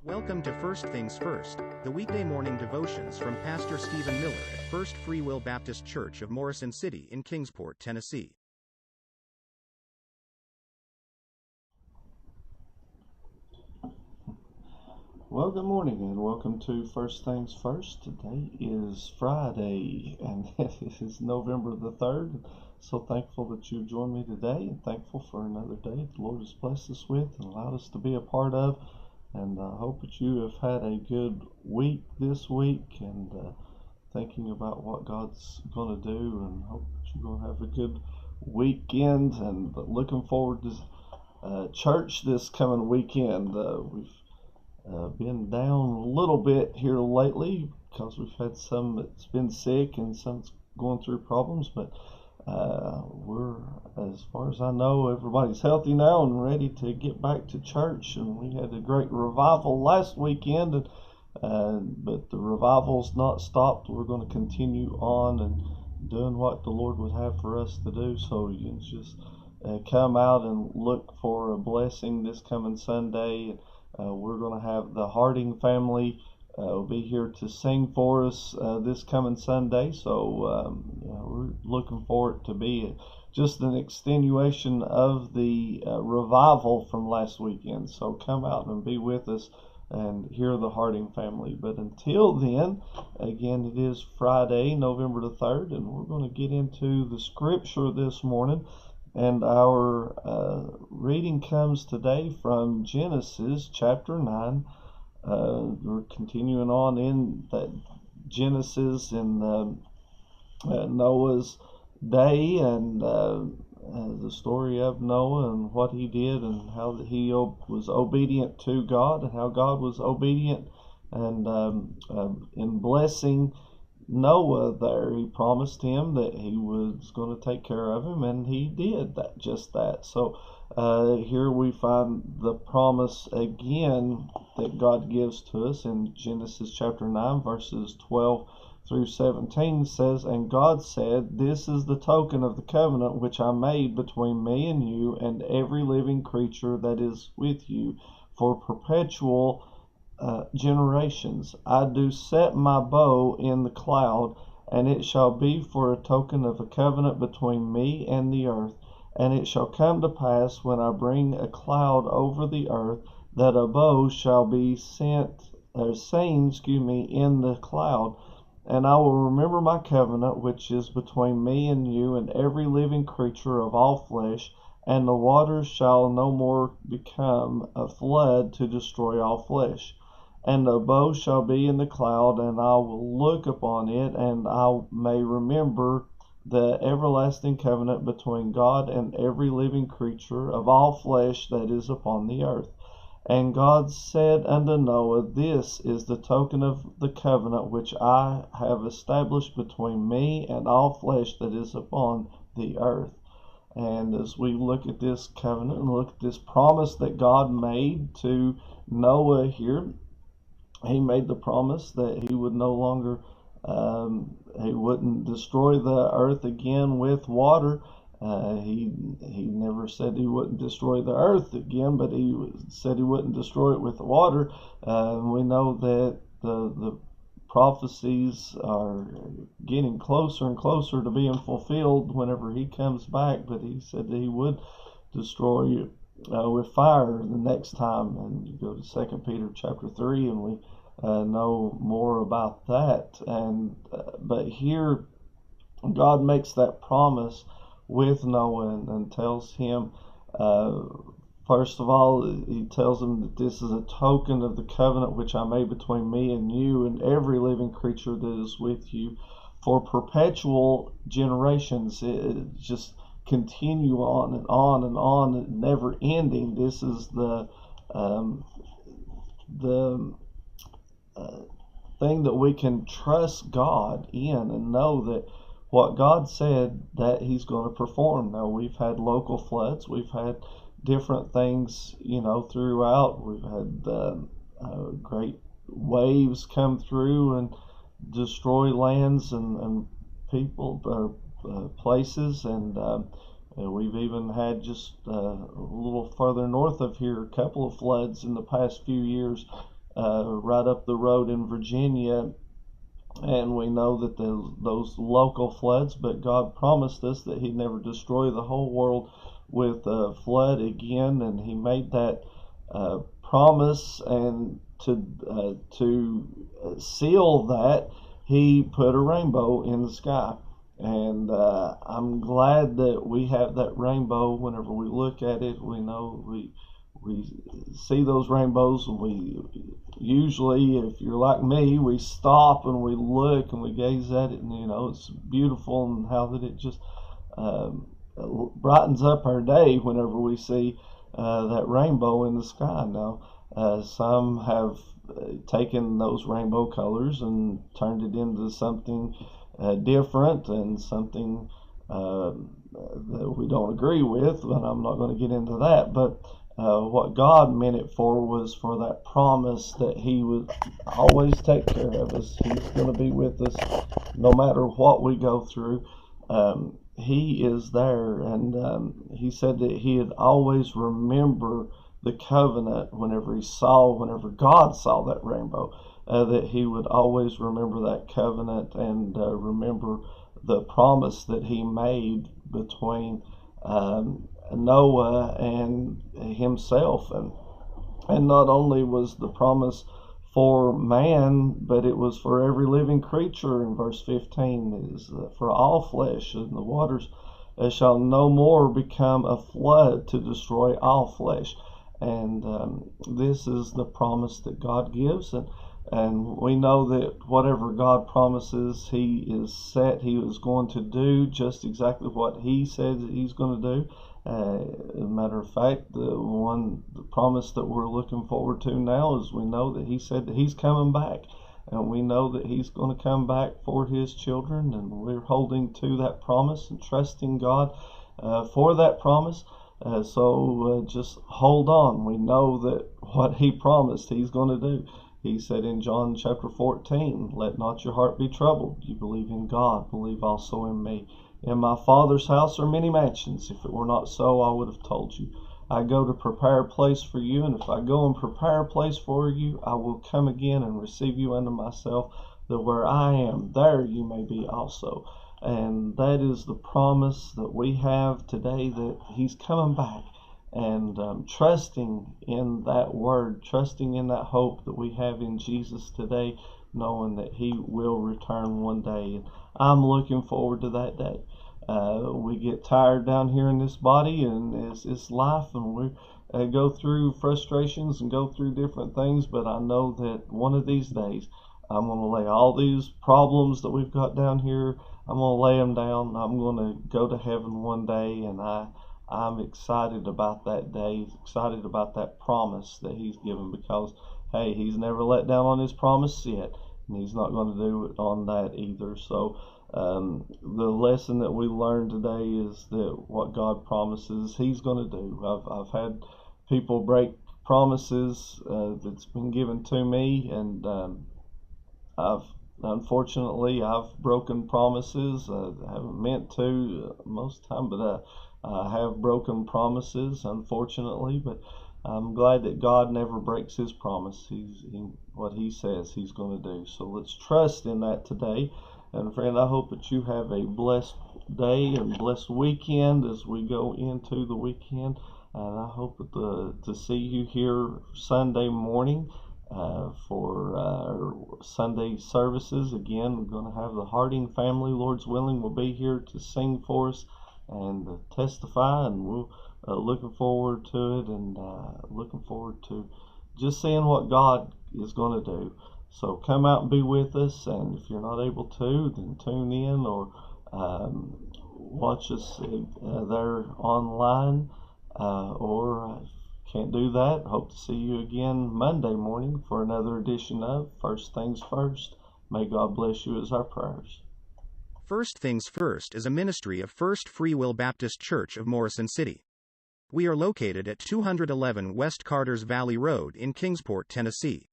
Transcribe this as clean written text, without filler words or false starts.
Welcome to First Things First, the weekday morning devotions from Pastor Stephen Miller at First Free Will Baptist Church of Morrison City in Kingsport, Tennessee. Well, good morning and welcome to First Things First. Today is Friday and it is November the 3rd. So thankful that you joined me today and thankful for another day the Lord has blessed us with and allowed us to be a part of. And I hope that you have had a good week this week and thinking about what God's going to do, and hope that you're going to have a good weekend and looking forward to church this coming weekend. We've been down a little bit here lately because we've had some that's been sick and some that's going through problems, but we're, as far as I know, everybody's healthy now and ready to get back to church. And we had a great revival last weekend, but the revival's not stopped. We're going to continue on and doing what the Lord would have for us to do. So you can just come out and look for a blessing this coming Sunday. We're going to have the Harding family will be here to sing for us this coming Sunday. So we're looking for it to be just an extenuation of the revival from last weekend. So come out and be with us and hear the Harding family. But until then, again, it is Friday, November the 3rd, and we're going to get into the scripture this morning. And our reading comes today from Genesis chapter 9. We're continuing on in that Genesis in Noah's day and the story of Noah and what he did and how he was obedient to God and how God was obedient and in blessing Noah there. He promised him that he was going to take care of him, and he did just that. So here we find the promise again that God gives to us in Genesis chapter 9 verses 12 through 17 says, "And God said, This is the token of the covenant which I made between me and you and every living creature that is with you for perpetual generations. I do set my bow in the cloud, and it shall be for a token of a covenant between me and the earth. And it shall come to pass when I bring a cloud over the earth that a bow shall be seen, in the cloud. And I will remember my covenant which is between me and you and every living creature of all flesh, and the waters shall no more become a flood to destroy all flesh. And the bow shall be in the cloud, and I will look upon it, and I may remember the everlasting covenant between God and every living creature of all flesh that is upon the earth. And God said unto Noah, This is the token of the covenant which I have established between me and all flesh that is upon the earth." And as we look at this covenant and look at this promise that God made to Noah here, he made the promise that he would no longer he wouldn't destroy the earth again with water. He never said he wouldn't destroy the earth again, but he said he wouldn't destroy it with the water. We know that the prophecies are getting closer and closer to being fulfilled whenever he comes back, but he said that he would destroy with fire the next time. And you go to 2 Peter chapter 3 and we know more about that. And but here God makes that promise with Noah and tells him, first of all, he tells him that this is a token of the covenant which I made between me and you and every living creature that is with you for perpetual generations. It just continue on and on and on, never ending. This is the thing that we can trust God in and know that what God said that he's going to perform. Now, we've had local floods, we've had different things, throughout. We've had great waves come through and destroy lands and people, places, and we've even had just a little further north of here a couple of floods in the past few years. right up the road in Virginia, and we know that those local floods, but God promised us that He'd never destroy the whole world with a flood again, and He made that promise, and to seal that, He put a rainbow in the sky. And I'm glad that we have that rainbow. Whenever we look at it, we know we see those rainbows, and we usually, if you're like me, we stop and we look and we gaze at it, and it's beautiful, and how that it just brightens up our day whenever we see that rainbow in the sky. Now, some have taken those rainbow colors and turned it into something different, and something that we don't agree with, but I'm not going to get into that. But what God meant it for was for that promise that He would always take care of us. He's going to be with us no matter what we go through. He is there, and He said that He'd always remember the covenant whenever God saw that rainbow, that He would always remember that covenant, and remember the promise that He made between Noah and Himself. And not only was the promise for man, but it was for every living creature. In verse 15 is for all flesh, and the waters shall no more become a flood to destroy all flesh. And this is the promise that God gives, and we know that whatever God promises, He is going to do just exactly what He said that He's going to do. As a matter of fact, the promise that we're looking forward to now is we know that He said that He's coming back, and we know that He's going to come back for His children, and we're holding to that promise and trusting God for that promise. So just hold on. We know that what He promised, He's going to do. He said in John chapter 14, "Let not your heart be troubled. You believe in God, believe also in me. In my Father's house are many mansions. If it were not so, I would have told you. I go to prepare a place for you, and if I go and prepare a place for you, I will come again and receive you unto myself, that where I am, there you may be also." And that is the promise that we have today, that He's coming back, and trusting in that word, trusting in that hope that we have in Jesus today, knowing that He will return one day. And I'm looking forward to that day. We get tired down here in this body, and it's life, and we go through frustrations and go through different things, but I know that one of these days I'm going to lay all these problems that we've got down here, I'm going to lay them down. I'm going to go to heaven one day, and I'm excited about that day, excited about that promise that He's given, because, hey, He's never let down on His promise yet, and He's not going to do it on that either. So the lesson that we learned today is that what God promises, He's going to do. I've had people break promises that's been given to me, and Unfortunately, I've broken promises. I haven't meant to most of the time, but I have broken promises, unfortunately. But I'm glad that God never breaks His promise. What He says He's going to do. So let's trust in that today. And friend, I hope that you have a blessed day and blessed weekend as we go into the weekend. And I hope to see you here Sunday morning for our Sunday services. Again, we're going to have the Harding family, Lord's willing, will be here to sing for us and testify, and we're looking forward to it, and looking forward to just seeing what God is going to do. So come out and be with us, and if you're not able to, then tune in or watch us there online, or can't do that, hope to see you again Monday morning for another edition of First Things First. May God bless you is our prayers. First Things First is a ministry of First Free Will Baptist Church of Morrison City. We are located at 211 West Carters Valley Road in Kingsport, Tennessee.